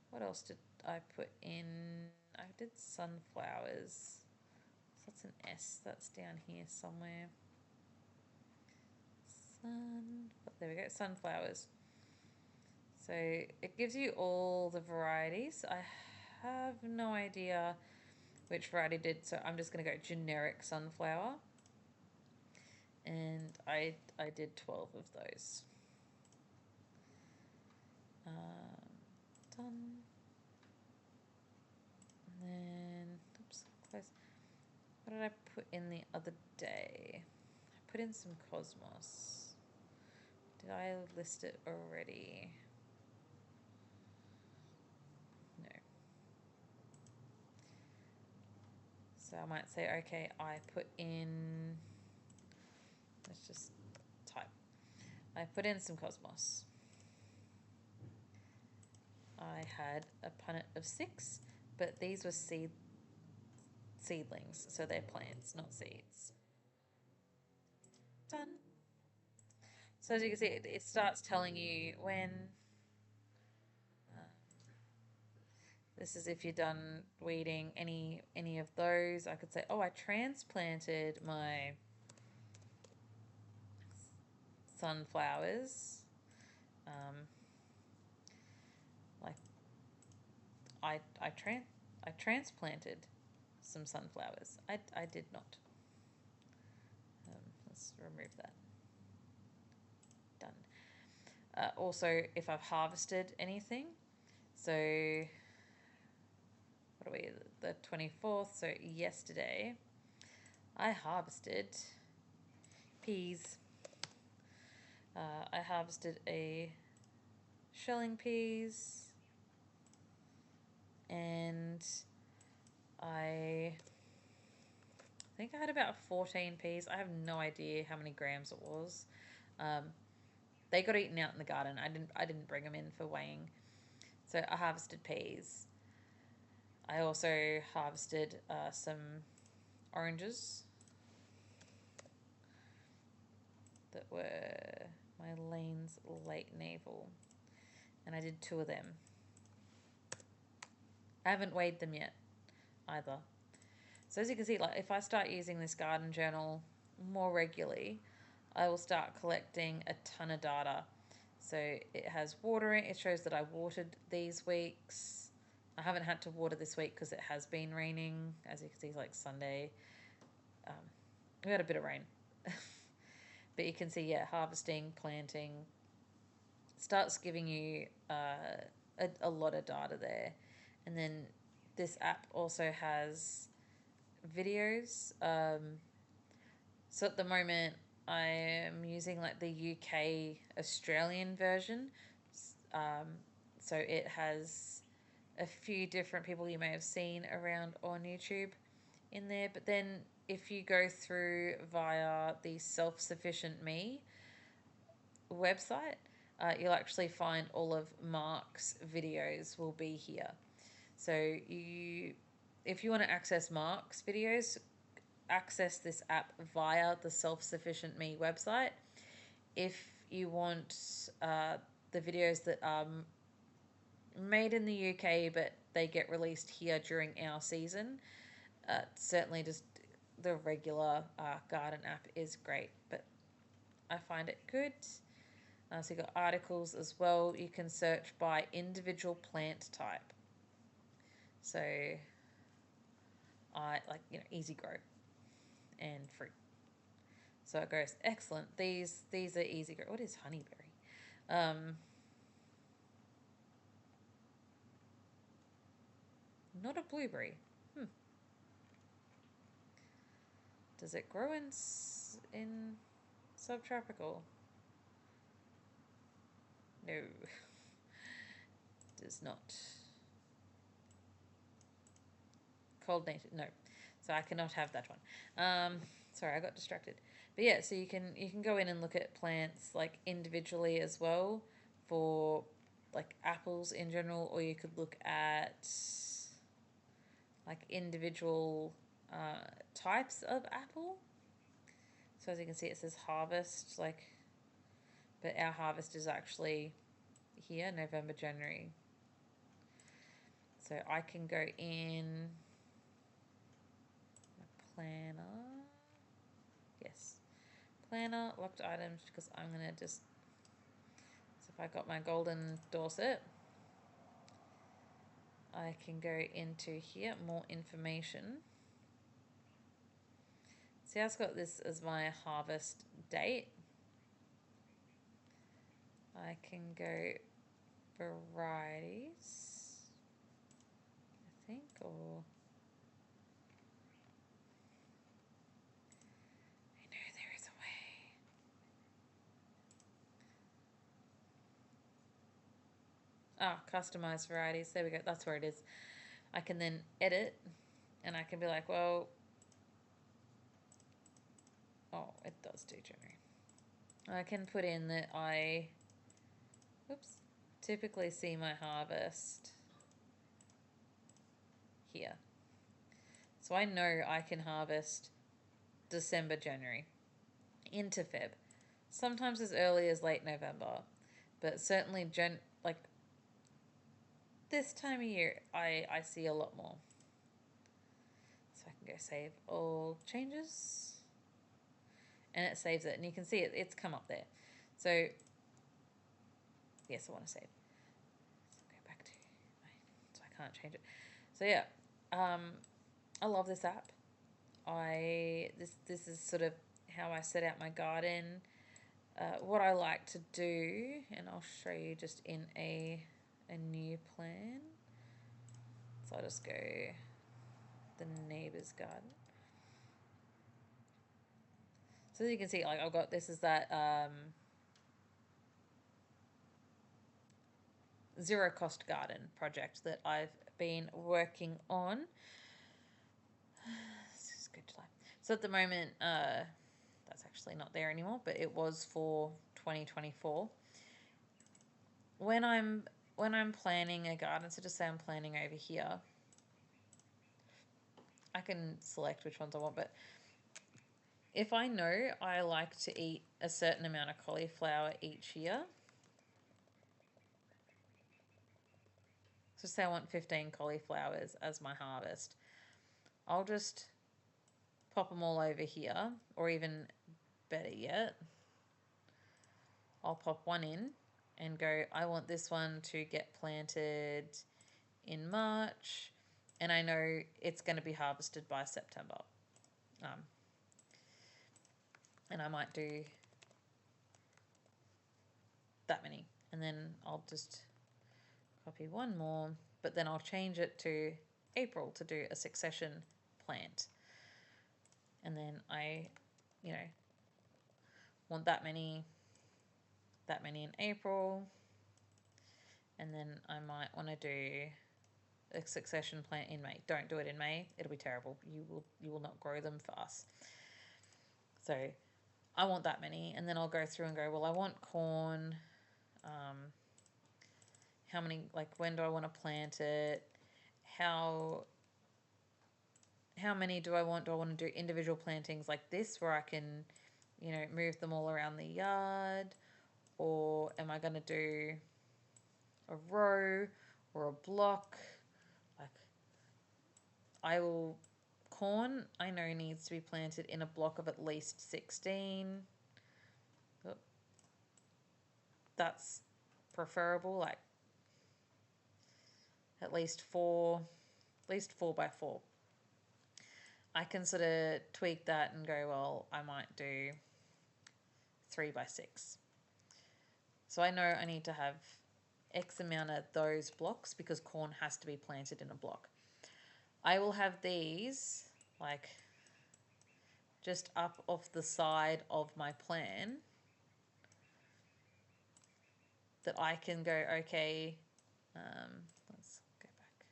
what else did I put in? I did sunflowers. So that's an S. That's down here somewhere. There we go, sunflowers. So it gives you all the varieties. I have no idea which variety did, so I'm just going to go generic sunflower. And I did 12 of those. Done. And then, oops, close. What did I put in the other day? I put in some cosmos. Did I list it already? No. So I might say, okay, I put in, let's just type. I put in some cosmos. I had a punnet of 6, but these were seedlings, so they're plants, not seeds. Done. So as you can see, it starts telling you when. This is if you're done weeding any of those. I could say, oh, I transplanted my sunflowers. Like I transplanted some sunflowers. I did not. Let's remove that. Done. Also, if I've harvested anything, so what are we, the 24th, so yesterday I harvested peas. I harvested a shelling peas, and I think I had about 14 peas. I have no idea how many grams it was. They got eaten out in the garden. I didn't bring them in for weighing. So I harvested peas. I also harvested some oranges that were my Lane's Late Navel, and I did 2 of them. I haven't weighed them yet either. So as you can see, like if I start using this garden journal more regularly, I will start collecting a ton of data. So it has watering. It shows that I watered these weeks. I haven't had to water this week because it has been raining. As you can see, like Sunday, we had a bit of rain. But you can see, yeah, harvesting, planting, starts giving you a lot of data there. And then this app also has videos. So at the moment, I am using like the UK Australian version. Um, so it has a few different people you may have seen around on YouTube in there. But then if you go through via the Self Sufficient Me website, you'll actually find all of Mark's videos will be here. So if you want to access Mark's videos, access this app via the Self Sufficient Me website. If you want the videos that are made in the UK but they get released here during our season, certainly just the regular garden app is great, but I find it good. So you've got articles as well. You can search by individual plant type. So I like, easy grow and fruit. So it goes excellent. These are easy grow. What is honeyberry? Not a blueberry. Does it grow in subtropical? No. Does not. Cold native, no. So I cannot have that one. Sorry, I got distracted. But yeah, so you can go in and look at plants like individually as well for like apples in general, or you could look at like individual types of apple. So as you can see, it says harvest, but our harvest is actually here, November, January. So I can go in my planner. Yes. Planner, locked items, because I'm going to just... So if I got my golden Dorset, I can go into here, more information. See, I've got this as my harvest date. I can go varieties, I think, or... I know there is a way. Customize varieties. There we go. That's where it is. I can then edit and I can be like, well, it does do January. I can put in that I, typically see my harvest here. So I know I can harvest December, January into Feb. Sometimes as early as late November, but certainly this time of year, I see a lot more. So I can go save all changes, and it saves it, and you can see it's come up there. So yes, I want to save. So go back to so I can't change it. So yeah, I love this app. This is sort of how I set out my garden. What I like to do, and I'll show you just in a new plan. So I'll just go the neighbor's garden. So as you can see, like I've got, this is that zero cost garden project that I've been working on. This is good July. So at the moment, that's actually not there anymore, but it was for 2024. When I'm planning a garden, so just say I'm planning over here, I can select which ones I want, but if I know I like to eat a certain amount of cauliflower each year, so say I want 15 cauliflowers as my harvest, I'll just pop them all over here, or even better yet, I'll pop one in and go, I want this one to get planted in March, and I know it's going to be harvested by September. And I might do that many, and then I'll just copy one more, but then I'll change it to April to do a succession plant. And then I, you know, want that many in April. And then I might want to do a succession plant in May. Don't do it in May. It'll be terrible. You will not grow them fast. So I want that many. And then I'll go through and go, well, I want corn. How many, like, when do I want to plant it? How many do I want? Do I want to do individual plantings like this where I can, you know, move them all around the yard? Or am I going to do a row or a block? Like, corn I know needs to be planted in a block of at least 16. That's preferable, like at least 4 by 4. I can sort of tweak that and go, well, I might do 3 by 6. So I know I need to have X amount of those blocks because corn has to be planted in a block. I will have these like just up off the side of my plan that I can go, okay, let's go back.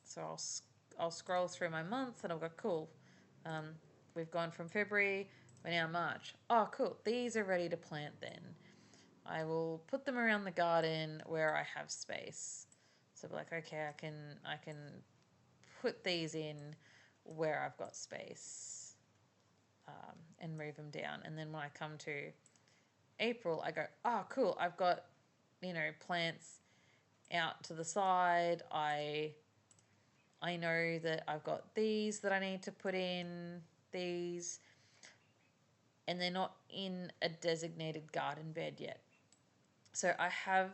So I'll scroll through my months and I'll go, cool. We've gone from February, we're now March. Oh, cool. These are ready to plant then. I will put them around the garden where I have space. So like, okay, I can put these in where I've got space, and move them down. And then when I come to April, I go, oh, cool. I've got, you know, plants out to the side. I know that I've got these that I need to put in, these, and they're not in a designated garden bed yet. So I have,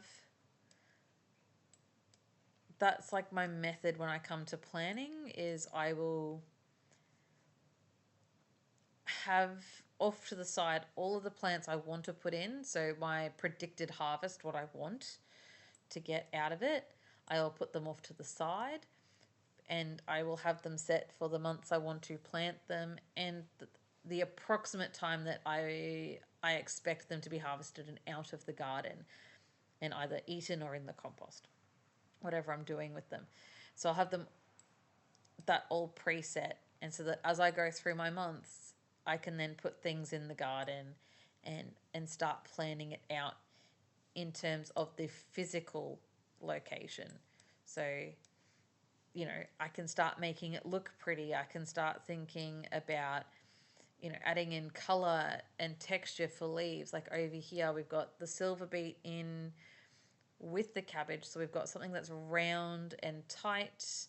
that's like my method when I come to planning is I will have off to the side all of the plants I want to put in. So my predicted harvest, what I want to get out of it, I will put them off to the side and I will have them set for the months I want to plant them and the approximate time that I expect them to be harvested and out of the garden and either eaten or in the compost, whatever I'm doing with them. So I'll have them that all preset, and so that as I go through my months, I can then put things in the garden and start planning it out in terms of the physical location. So, you know, I can start making it look pretty. I can start thinking about, you know, adding in color and texture for leaves. Like over here, we've got the silver beet in with the cabbage. So we've got something that's round and tight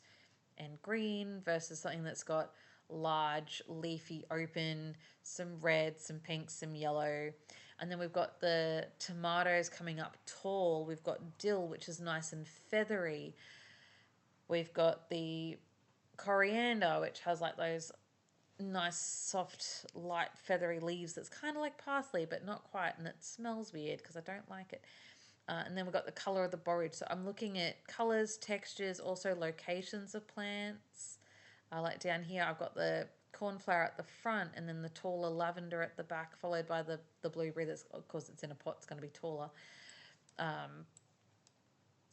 and green versus something that's got large, leafy, open, some red, some pink, some yellow. And then we've got the tomatoes coming up tall. We've got dill, which is nice and feathery. We've got the coriander, which has like those nice, soft, light, feathery leaves that's kind of like parsley, but not quite, and it smells weird because I don't like it. And then we've got the colour of the borage. So I'm looking at colours, textures, also locations of plants. Like down here, I've got the cornflower at the front and then the taller lavender at the back, followed by the blueberry that's, of course, it's in a pot, it's going to be taller.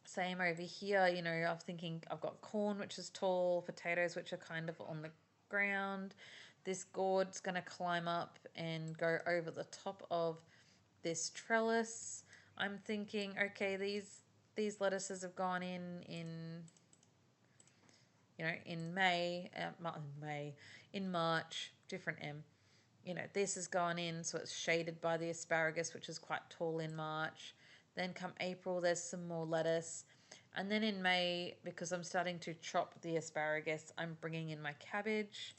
Same over here, you know, I'm thinking I've got corn, which is tall, potatoes, which are kind of on the ground. This gourd's going to climb up and go over the top of this trellis. I'm thinking, okay, these lettuces have gone in you know, in in March, different M. You know, this has gone in, so it's shaded by the asparagus, which is quite tall in March. Then come April, there's some more lettuce. And then in May, because I'm starting to chop the asparagus, I'm bringing in my cabbage.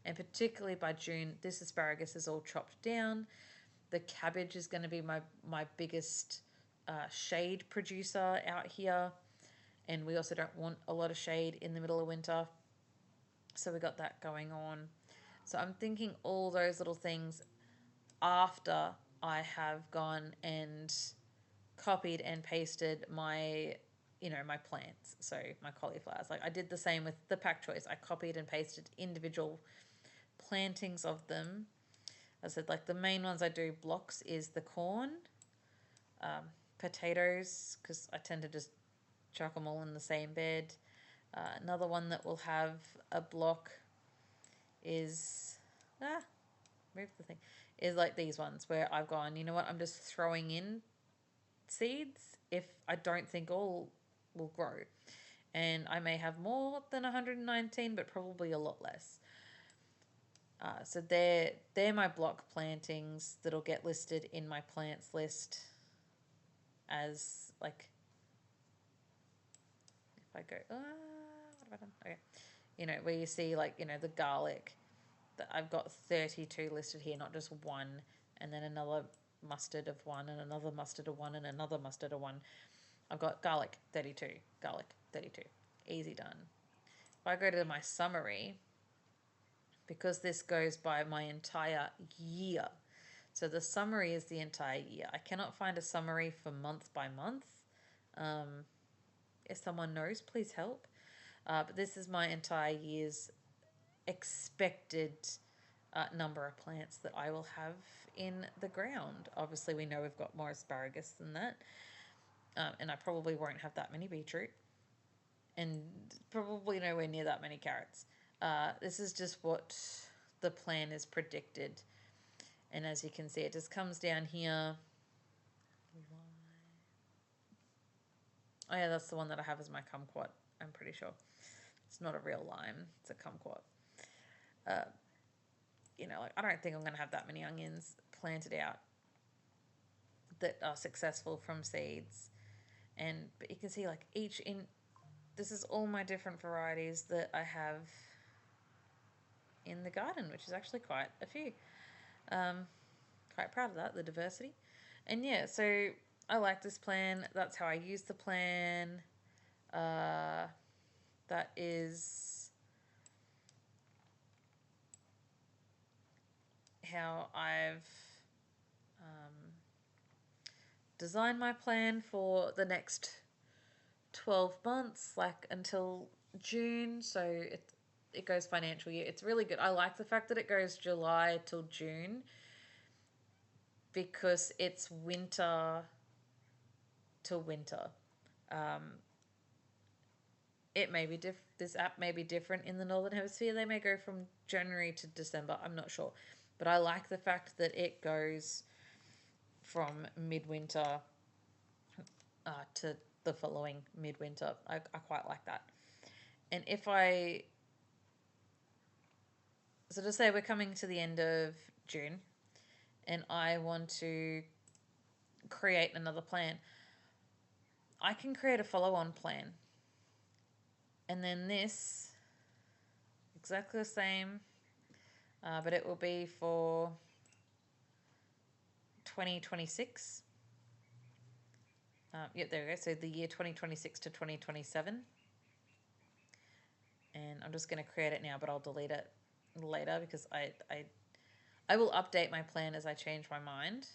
And particularly by June, this asparagus is all chopped down. The cabbage is going to be my biggest shade producer out here. And we also don't want a lot of shade in the middle of winter. So we got that going on. So I'm thinking all those little things after I have gone and copied and pasted my you know, my plants, so my cauliflowers. Like I did the same with the Pack Choice. I copied and pasted individual plantings of them. I said, like the main ones I do blocks is the corn, potatoes, because I tend to just chuck them all in the same bed. Another one that will have a block is move the thing is like these ones where I've gone, you know what, I'm just throwing in seeds if I don't think all will grow. And I may have more than 119, but probably a lot less. So they're my block plantings that'll get listed in my plants list as like, if I go, what have I done? Okay, you know, where you see like, you know, the garlic, that I've got 32 listed here, not just one, and then another mustard of one, and another mustard of one, and another mustard of one. I've got garlic 32, garlic 32, easy done. If I go to my summary, because this goes by my entire year, so the summary is the entire year. I cannot find a summary for month by month. If someone knows, please help. But this is my entire year's expected number of plants that I will have in the ground. Obviously, we know we've got more asparagus than that. And I probably won't have that many beetroot. And probably nowhere near that many carrots. This is just what the plan is predicted. And as you can see, it just comes down here. Oh yeah, that's the one that I have as my kumquat, I'm pretty sure. It's not a real lime, it's a kumquat. You know, like I don't think I'm going to have that many onions planted out that are successful from seeds. But you can see like this is all my different varieties that I have in the garden, which is actually quite a few. Quite proud of that, the diversity. And yeah, so I like this plan. That's how I use the plan. That is how I've designed my plan for the next 12 months, like until June. So it goes financial year. It's really good. I like the fact that it goes July till June because it's winter to winter. It may be this app may be different in the Northern Hemisphere. They may go from January to December. I'm not sure. But I like the fact that it goes from midwinter to the following midwinter. I quite like that. And so to say we're coming to the end of June and I want to create another plan, I can create a follow-on plan. And then this, exactly the same, but it will be for 2026. Yep, there we go. So the year 2026 to 2027. And I'm just going to create it now, but I'll delete it later because I will update my plan as I change my mind.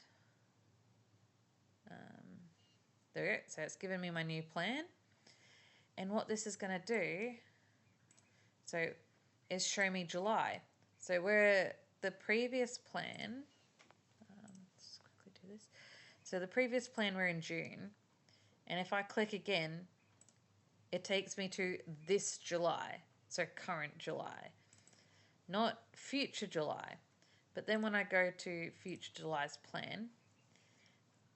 There we go. So it's given me my new plan. And what this is going to do, so is show me July. So where the previous plan, let's quickly do this. So the previous plan we're in June, and if I click again, it takes me to this July, so current July, not future July. But then when I go to future July's plan,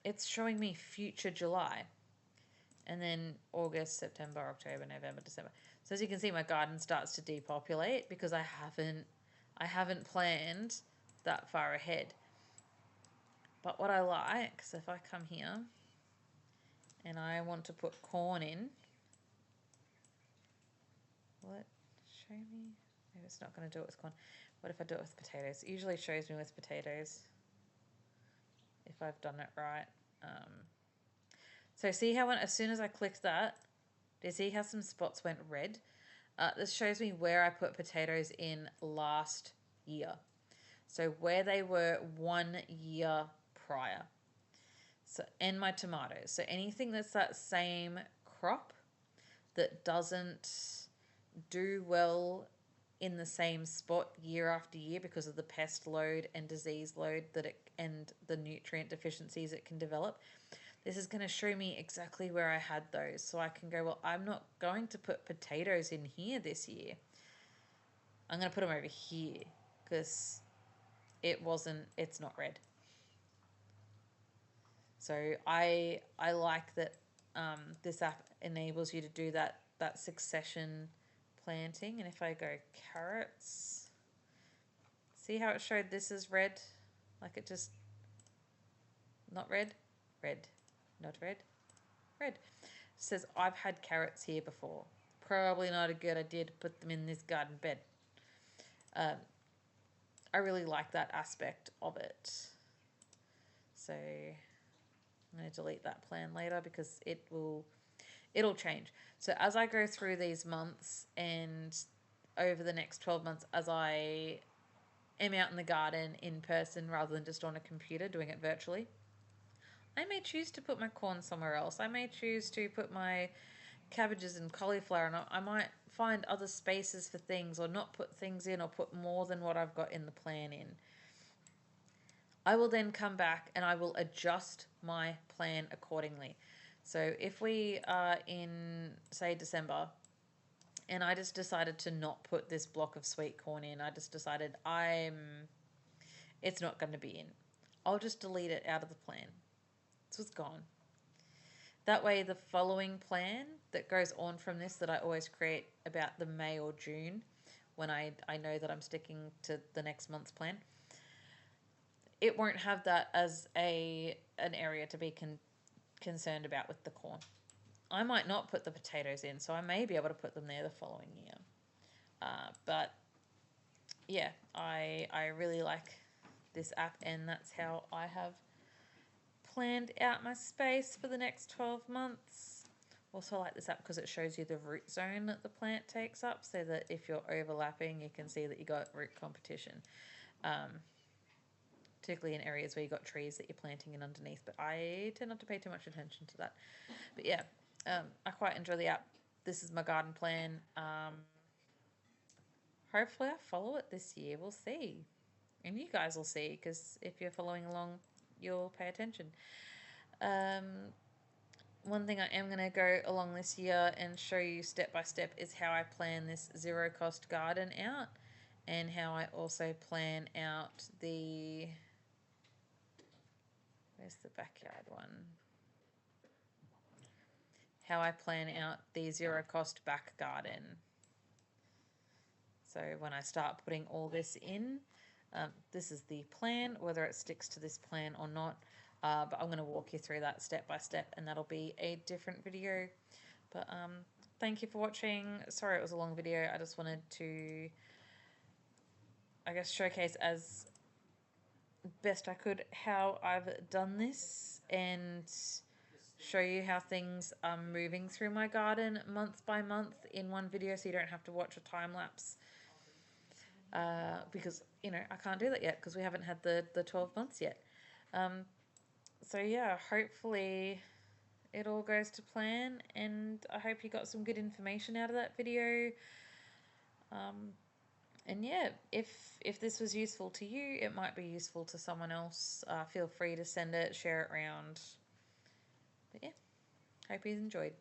it's showing me future July. And then August, September, October, November, December. So as you can see, my garden starts to depopulate because I haven't planned that far ahead. But what I like, so if I come here and I want to put corn in, will it show me? Maybe it's not going to do it with corn. What if I do it with potatoes? It usually shows me with potatoes if I've done it right. So see how as soon as I clicked that, do you see how some spots went red? This shows me where I put potatoes in last year. So where they were 1 year prior. So, and my tomatoes. So anything that's that same crop that doesn't do well in the same spot year after year because of the pest load and disease load and the nutrient deficiencies it can develop. This is going to show me exactly where I had those, so I can go, well, I'm not going to put potatoes in here this year. I'm going to put them over here because it's not red. So I like that this app enables you to do that succession planting. And if I go carrots, see how it showed this is red? Like it just, not red, red, not red, red. It says I've had carrots here before. Probably not a good idea to put them in this garden bed. I really like that aspect of it. So I'm going to delete that plan later because it'll change. So as I go through these months and over the next 12 months, as I am out in the garden in person rather than just on a computer doing it virtually, I may choose to put my corn somewhere else. I may choose to put my cabbages and cauliflower, and I might find other spaces for things, or not put things in, or put more than what I've got in the plan in. I will then come back and I will adjust my plan accordingly. So if we are in, say, December, and I just decided to not put this block of sweet corn in, I just decided it's not going to be in, I'll just delete it out of the plan. So it's gone. That way the following plan that goes on from this, that I always create about the May or June, when I know that I'm sticking to the next month's plan, it won't have that as an area to be concerned about with the corn. I might not put the potatoes in, so I may be able to put them there the following year. But yeah, I really like this app, and that's how I have planned out my space for the next 12 months. Also, I like this app because it shows you the root zone that the plant takes up, so that if you're overlapping, you can see that you got root competition. Particularly in areas where you've got trees that you're planting in underneath, but I tend not to pay too much attention to that. But yeah, I quite enjoy the app. This is my garden plan. Hopefully I follow it this year. We'll see. And you guys will see, because if you're following along, you'll pay attention. One thing I am going to go along this year and show you step by step is how I plan this zero cost garden out, and how I also plan out the, where's the backyard one? How I plan out the zero cost back garden. So when I start putting all this in, this is the plan, whether it sticks to this plan or not. But I'm going to walk you through that step by step, and that'll be a different video. But thank you for watching. Sorry it was a long video. I just wanted to, I guess, showcase as best I could how I've done this, and show you how things are moving through my garden month by month in one video, so you don't have to watch a time lapse. Because, you know, I can't do that yet because we haven't had the 12 months yet. So yeah, hopefully it all goes to plan, and I hope you got some good information out of that video. And yeah, if this was useful to you, it might be useful to someone else. Feel free to send it, share it around. But yeah, hope you enjoyed.